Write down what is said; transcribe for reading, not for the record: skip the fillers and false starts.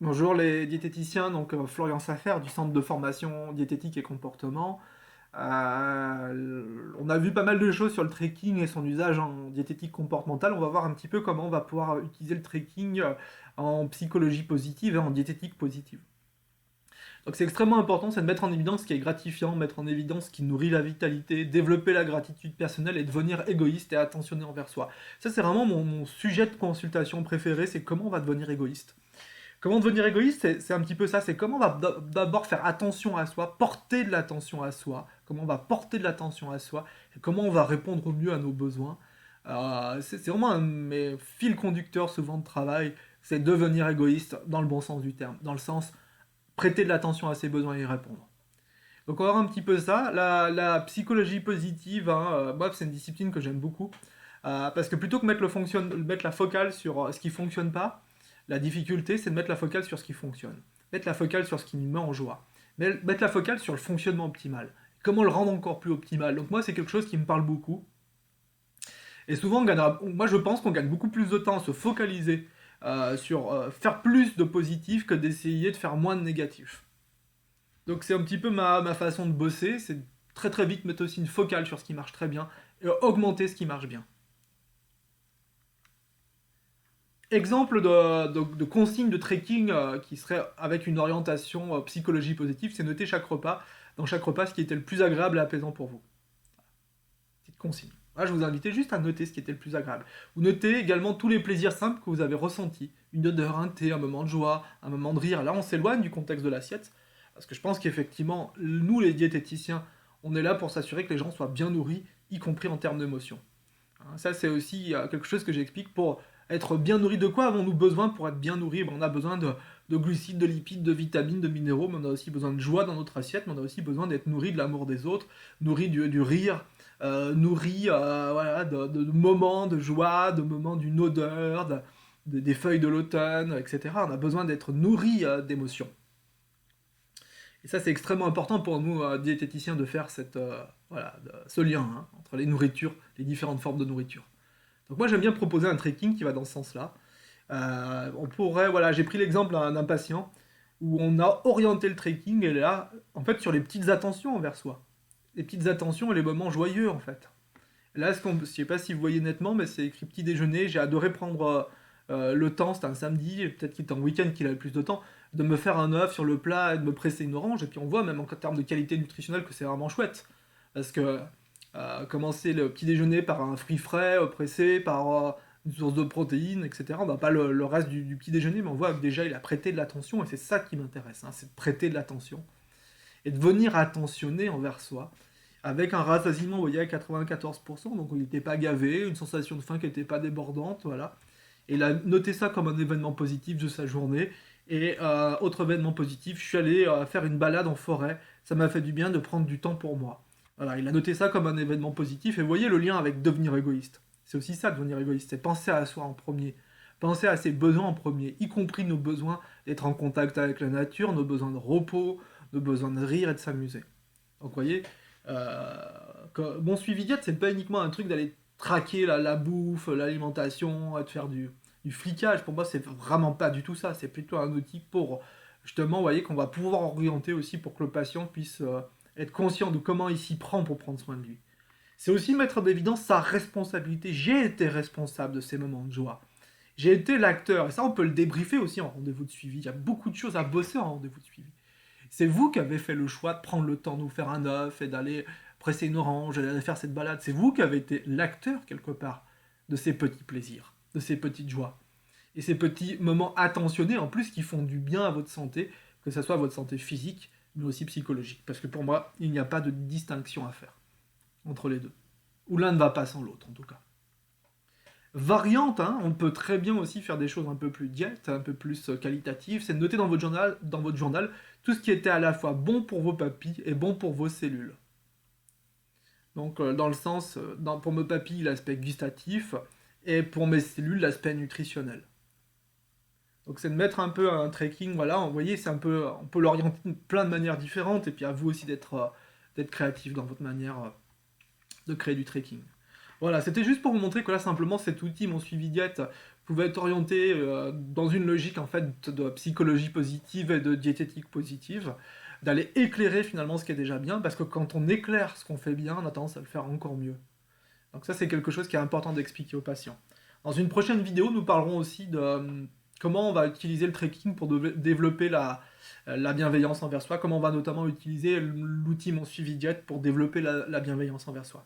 Bonjour les diététiciens, donc Florian Safer du Centre de formation diététique et comportement. On a vu pas mal de choses sur le trekking et son usage en diététique comportementale. On va voir un petit peu comment on va pouvoir utiliser le trekking en psychologie positive et en diététique positive. Donc c'est extrêmement important, c'est de mettre en évidence ce qui est gratifiant, mettre en évidence ce qui nourrit la vitalité, développer la gratitude personnelle et devenir égoïste et attentionné envers soi. Ça c'est vraiment mon sujet de consultation préféré, c'est comment on va devenir égoïste. Comment devenir égoïste, c'est un petit peu ça, c'est comment on va d'abord faire attention à soi, porter de l'attention à soi, comment on va porter de l'attention à soi, et comment on va répondre au mieux à nos besoins. C'est vraiment un de mes fils conducteurs souvent de travail, c'est devenir égoïste dans le bon sens du terme, dans le sens prêter de l'attention à ses besoins et y répondre. Donc on va voir un petit peu ça. La psychologie positive, hein, moi c'est une discipline que j'aime beaucoup, parce que plutôt que mettre la focale sur ce qui fonctionne pas, la difficulté, c'est de mettre la focale sur ce qui fonctionne. Mettre la focale sur ce qui nous met en joie. Mettre la focale sur le fonctionnement optimal. Comment le rendre encore plus optimal. Donc moi, c'est quelque chose qui me parle beaucoup. Et souvent, moi, je pense qu'on gagne beaucoup plus de temps à se focaliser sur faire plus de positif que d'essayer de faire moins de négatif. Donc c'est un petit peu ma façon de bosser. C'est très très vite mettre aussi une focale sur ce qui marche très bien et augmenter ce qui marche bien. Exemple de consigne de trekking qui serait avec une orientation psychologie positive, c'est noter chaque repas, dans chaque repas, ce qui était le plus agréable et apaisant pour vous. Petite consigne. Là, je vous invitais juste à noter ce qui était le plus agréable. Vous notez également tous les plaisirs simples que vous avez ressentis. Une odeur, un thé, un moment de joie, un moment de rire. Là, on s'éloigne du contexte de l'assiette, parce que je pense qu'effectivement, nous, les diététiciens, on est là pour s'assurer que les gens soient bien nourris, y compris en termes d'émotion. Ça, c'est aussi quelque chose que j'explique pour être bien nourri. De quoi avons-nous besoin pour être bien nourri? On a besoin de glucides, de lipides, de vitamines, de minéraux, mais on a aussi besoin de joie dans notre assiette, mais on a aussi besoin d'être nourri de l'amour des autres, nourri du rire, nourri voilà, de moments de joie, de moments d'une odeur, des feuilles de l'automne, etc. On a besoin d'être nourri d'émotions. Et ça, c'est extrêmement important pour nous, diététiciens, de faire voilà, ce lien hein, entre les nourritures, les différentes formes de nourriture. Donc moi, j'aime bien proposer un trekking qui va dans ce sens-là. On pourrait, voilà, j'ai pris l'exemple d'un patient où on a orienté le trekking et là, en fait, sur les petites attentions envers soi. Les petites attentions et les moments joyeux, en fait. Là, je ne sais pas si vous voyez nettement, mais c'est écrit petit déjeuner. J'ai adoré prendre le temps, c'était un samedi, et peut-être qu'il était en week-end qu'il avait plus de temps, de me faire un œuf sur le plat et de me presser une orange. Et puis on voit même en termes de qualité nutritionnelle que c'est vraiment chouette. Parce que commencer le petit déjeuner par un fruit frais, pressé, par une source de protéines, etc. On n'a pas le reste du petit déjeuner, mais on voit que déjà il a prêté de l'attention, et c'est ça qui m'intéresse, hein, c'est de prêter de l'attention. Et de venir attentionner envers soi, avec un rassasiement, vous voyez, à 94%, donc il n'était pas gavé, une sensation de faim qui n'était pas débordante, voilà. Et il a noté ça comme un événement positif de sa journée. Et autre événement positif, je suis allé faire une balade en forêt. Ça m'a fait du bien de prendre du temps pour moi. Voilà, il a noté ça comme un événement positif. Et vous voyez le lien avec devenir égoïste. C'est aussi ça, devenir égoïste. C'est penser à soi en premier. Penser à ses besoins en premier, y compris nos besoins d'être en contact avec la nature, nos besoins de repos, nos besoins de rire et de s'amuser. Donc vous voyez, euh, mon suivi diète, c'est pas uniquement un truc d'aller traquer la bouffe, l'alimentation, de faire du flicage. Pour moi, c'est vraiment pas du tout ça. C'est plutôt un outil pour justement, vous voyez, qu'on va pouvoir orienter aussi pour que le patient puisse être conscient de comment il s'y prend pour prendre soin de lui. C'est aussi mettre en évidence sa responsabilité. J'ai été responsable de ces moments de joie. J'ai été l'acteur. Et ça, on peut le débriefer aussi en rendez-vous de suivi. Il y a beaucoup de choses à bosser en rendez-vous de suivi. C'est vous qui avez fait le choix de prendre le temps de nous faire un œuf et d'aller presser une orange et d'aller faire cette balade. C'est vous qui avez été l'acteur, quelque part, de ces petits plaisirs, de ces petites joies. Et ces petits moments attentionnés, en plus, qui font du bien à votre santé, que ce soit votre santé physique, mais aussi psychologique. Parce que pour moi, il n'y a pas de distinction à faire entre les deux. Ou l'un ne va pas sans l'autre, en tout cas. Variante, hein, on peut très bien aussi faire des choses un peu plus diètes, un peu plus qualitatives, c'est de noter dans votre journal tout ce qui était à la fois bon pour vos papilles et bon pour vos cellules. Donc dans le sens, pour mes papilles, l'aspect gustatif, et pour mes cellules, l'aspect nutritionnel. Donc c'est de mettre un peu un trekking, voilà, vous voyez, c'est un peu, on peut l'orienter de plein de manières différentes, et puis à vous aussi d'être créatif dans votre manière de créer du trekking. Voilà, c'était juste pour vous montrer que là, simplement, cet outil, mon suivi diète, pouvait être orienté dans une logique en fait de psychologie positive et de diététique positive, d'aller éclairer finalement ce qui est déjà bien, parce que quand on éclaire ce qu'on fait bien, on a tendance à le faire encore mieux. Donc ça, c'est quelque chose qui est important d'expliquer aux patients. Dans une prochaine vidéo, nous parlerons aussi de comment on va utiliser le trekking pour développer la bienveillance envers soi, comment on va notamment utiliser l'outil Mon Suivi Diète pour développer la bienveillance envers soi.